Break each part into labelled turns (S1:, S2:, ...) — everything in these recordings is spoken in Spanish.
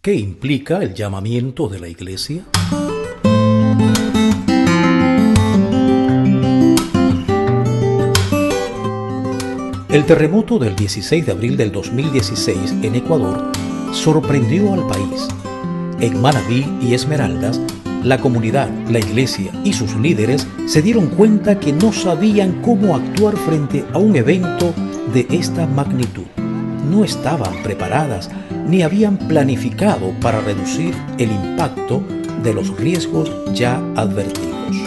S1: ¿Qué implica el llamamiento de la Iglesia? El terremoto del 16 de abril del 2016 en Ecuador sorprendió al país. En Manabí y Esmeraldas, la comunidad, la iglesia y sus líderes se dieron cuenta que no sabían cómo actuar frente a un evento de esta magnitud. No estaban preparadas ni habían planificado para reducir el impacto de los riesgos ya advertidos.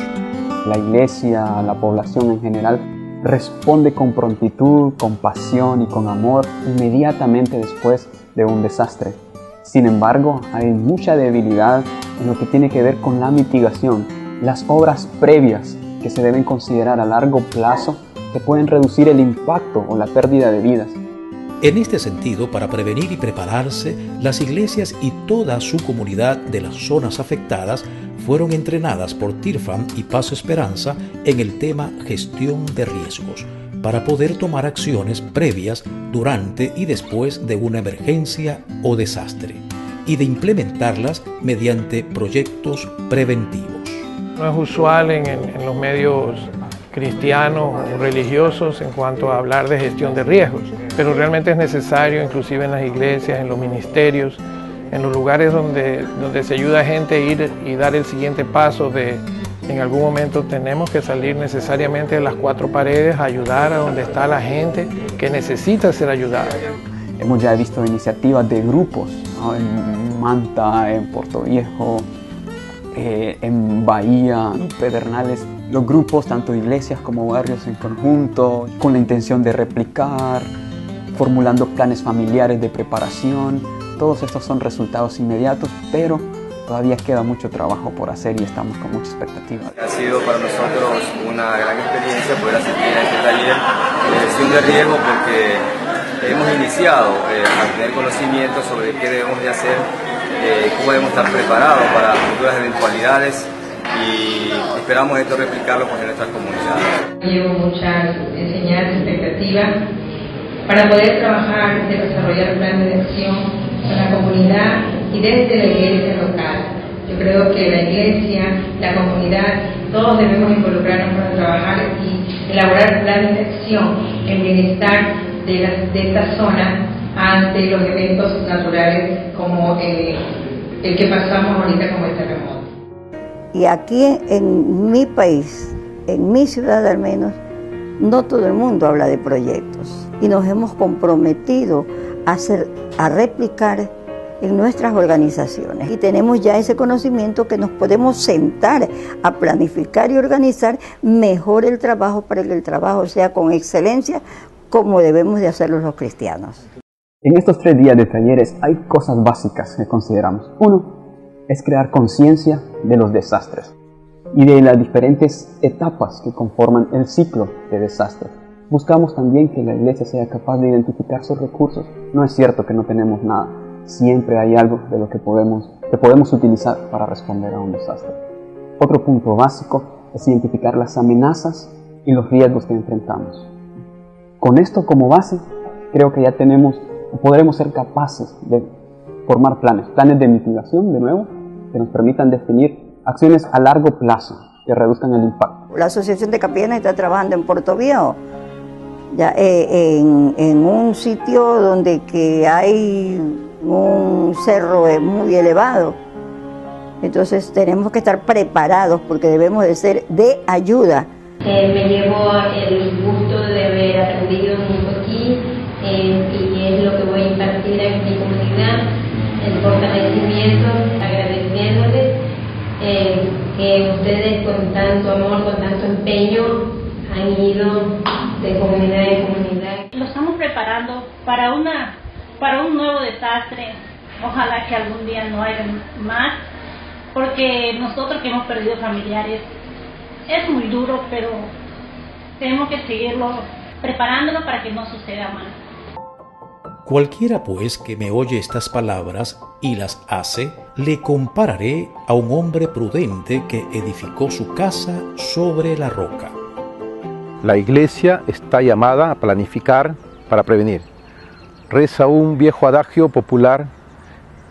S2: La iglesia, la población en general, responde con prontitud, con pasión y con amor inmediatamente después de un desastre. Sin embargo, hay mucha debilidad en lo que tiene que ver con la mitigación, las obras previas que se deben considerar a largo plazo que pueden reducir el impacto o la pérdida de vidas.
S1: En este sentido, para prevenir y prepararse, las iglesias y toda su comunidad de las zonas afectadas fueron entrenadas por TIRFAM y Paz Esperanza en el tema gestión de riesgos, para poder tomar acciones previas durante y después de una emergencia o desastre, y de implementarlas mediante proyectos preventivos.
S3: No es usual en los medios cristianos o religiosos en cuanto a hablar de gestión de riesgos, pero realmente es necesario, inclusive en las iglesias, en los ministerios, en los lugares donde se ayuda a gente a ir y dar el siguiente paso de en algún momento tenemos que salir necesariamente de las cuatro paredes a ayudar a donde está la gente que necesita ser ayudada.
S2: Hemos ya visto iniciativas de grupos, ¿no? En Manta, en Puerto Viejo, en Bahía, en Pedernales, los grupos, tanto iglesias como barrios en conjunto, con la intención de replicar, formulando planes familiares de preparación. Todos estos son resultados inmediatos, pero todavía queda mucho trabajo por hacer y estamos con mucha expectativa.
S4: Ha sido para nosotros una gran experiencia poder asistir a este taller de gestión de riesgo porque hemos iniciado a tener conocimiento sobre qué debemos de hacer, cómo debemos estar preparados para futuras eventualidades y esperamos esto replicarlo en nuestras comunidades.
S5: Llevo muchas enseñanzas, expectativas para poder trabajar y desarrollar planes de acción con la comunidad y desde la iglesia local. Yo creo que la iglesia, la comunidad, todos debemos involucrarnos para trabajar y elaborar planes de acción en bienestar de esta zona ante los eventos naturales como el que pasamos ahorita como el terremoto.
S6: Y aquí en mi país, en mi ciudad al menos, no todo el mundo habla de proyectos y nos hemos comprometido a replicar en nuestras organizaciones y tenemos ya ese conocimiento que nos podemos sentar a planificar y organizar mejor el trabajo para que el trabajo sea con excelencia como debemos de hacerlo los cristianos.
S2: En estos 3 días de talleres hay cosas básicas que consideramos. Uno es crear conciencia de los desastres y de las diferentes etapas que conforman el ciclo de desastre. Buscamos también que la iglesia sea capaz de identificar sus recursos. No es cierto que no tenemos nada. Siempre hay algo de lo que podemos utilizar para responder a un desastre. Otro punto básico es identificar las amenazas y los riesgos que enfrentamos. Con esto como base, creo que ya podremos ser capaces de formar planes de mitigación, de nuevo, que nos permitan definir acciones a largo plazo que reduzcan el impacto.
S6: La Asociación de Capellanes está trabajando en Puerto Viejo, ya, en un sitio donde que hay un cerro muy elevado. Entonces tenemos que estar preparados porque debemos de ser de ayuda.
S7: Me llevo el gusto de haber aprendido mucho aquí y es lo que voy a impartir en mi comunidad, el fortalecimiento, agradeciéndoles que ustedes con tanto amor, con tanto empeño han ido de comunidad en comunidad.
S8: Lo estamos preparando para un nuevo desastre, ojalá que algún día no haya más, porque nosotros que hemos perdido familiares es muy duro, pero tenemos que seguirlo preparándolo para que no suceda más.
S1: Cualquiera pues que me oye estas palabras y las hace, le compararé a un hombre prudente que edificó su casa sobre la roca.
S9: La iglesia está llamada a planificar para prevenir. Reza un viejo adagio popular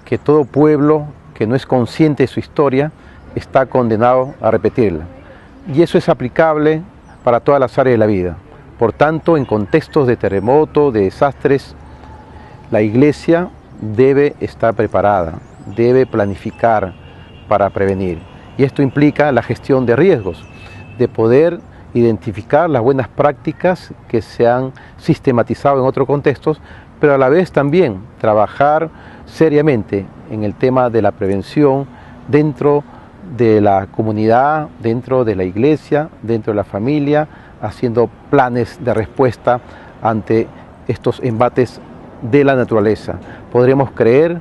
S9: que todo pueblo que no es consciente de su historia está condenado a repetirla. Y eso es aplicable para todas las áreas de la vida. Por tanto, en contextos de terremoto, de desastres, la Iglesia debe estar preparada, debe planificar para prevenir. Y esto implica la gestión de riesgos, de poder identificar las buenas prácticas que se han sistematizado en otros contextos, pero a la vez también trabajar seriamente en el tema de la prevención dentro de la comunidad, dentro de la iglesia, dentro de la familia, haciendo planes de respuesta ante estos embates de la naturaleza. Podremos creer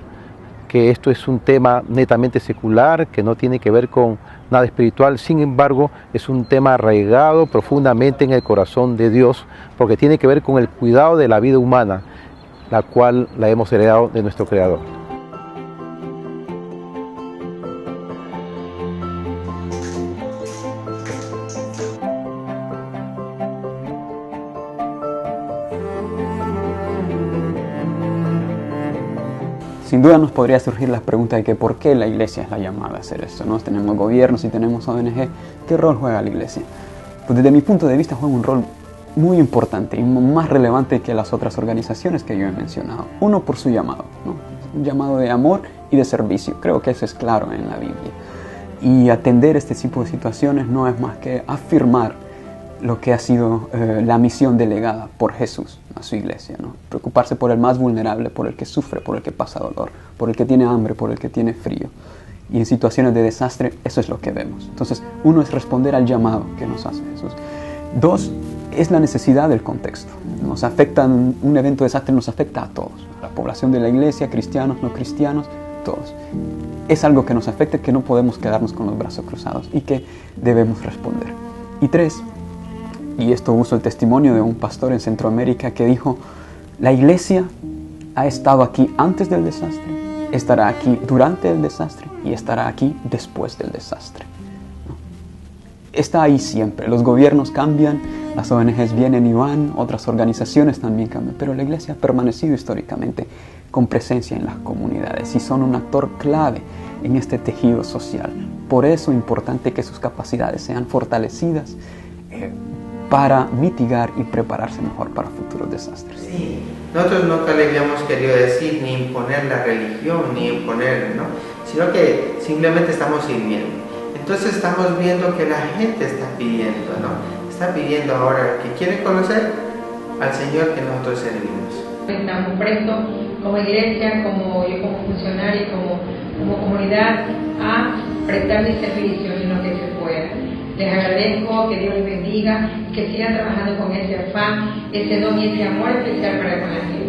S9: que esto es un tema netamente secular, que no tiene que ver con nada espiritual, sin embargo, es un tema arraigado profundamente en el corazón de Dios, porque tiene que ver con el cuidado de la vida humana, la cual la hemos heredado de nuestro Creador.
S2: Sin duda nos podría surgir la pregunta de que por qué la Iglesia es la llamada a hacer esto, ¿no? Tenemos gobiernos y tenemos ONG, ¿qué rol juega la Iglesia? Pues desde mi punto de vista juega un rol muy importante y más relevante que las otras organizaciones que yo he mencionado. Uno, por su llamado, ¿no? Un llamado de amor y de servicio, creo que eso es claro en la Biblia. Y atender este tipo de situaciones no es más que afirmar lo que ha sido la misión delegada por Jesús a su iglesia, ¿no? Preocuparse por el más vulnerable, por el que sufre, por el que pasa dolor, por el que tiene hambre, por el que tiene frío. Y en situaciones de desastre, eso es lo que vemos. Entonces, uno es responder al llamado que nos hace Jesús. Dos, es la necesidad del contexto. Nos afecta, un evento de desastre nos afecta a todos, a la población de la iglesia, cristianos, no cristianos, todos. Es algo que nos afecta, que no podemos quedarnos con los brazos cruzados y que debemos responder. Y tres, y esto uso el testimonio de un pastor en Centroamérica que dijo: la iglesia ha estado aquí antes del desastre, estará aquí durante el desastre y estará aquí después del desastre, ¿no? Está ahí siempre. Los gobiernos cambian, las ONGs vienen y van, otras organizaciones también cambian, pero la iglesia ha permanecido históricamente con presencia en las comunidades y son un actor clave en este tejido social. Por eso es importante que sus capacidades sean fortalecidas para mitigar y prepararse mejor para futuros desastres.
S10: Sí, nosotros nunca le habíamos querido decir ni imponer la religión, ni imponer, ¿no? Sino que simplemente estamos sirviendo. Entonces estamos viendo que la gente está pidiendo, ¿no? Está pidiendo ahora que quiere conocer al Señor que nosotros servimos.
S5: Estamos prestos como iglesia, como yo como funcionario, como comunidad, a prestar mi servicio en lo que se pueda. Les agradezco, que Dios les bendiga y que sigan trabajando con ese afán, ese don y ese amor especial para con la gente.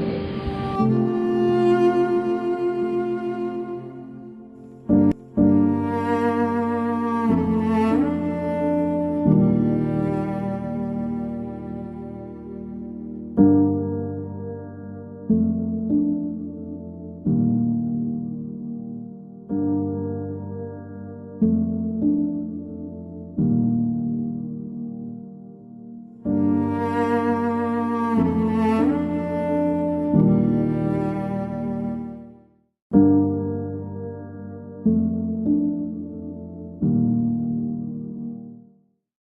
S2: Thank you.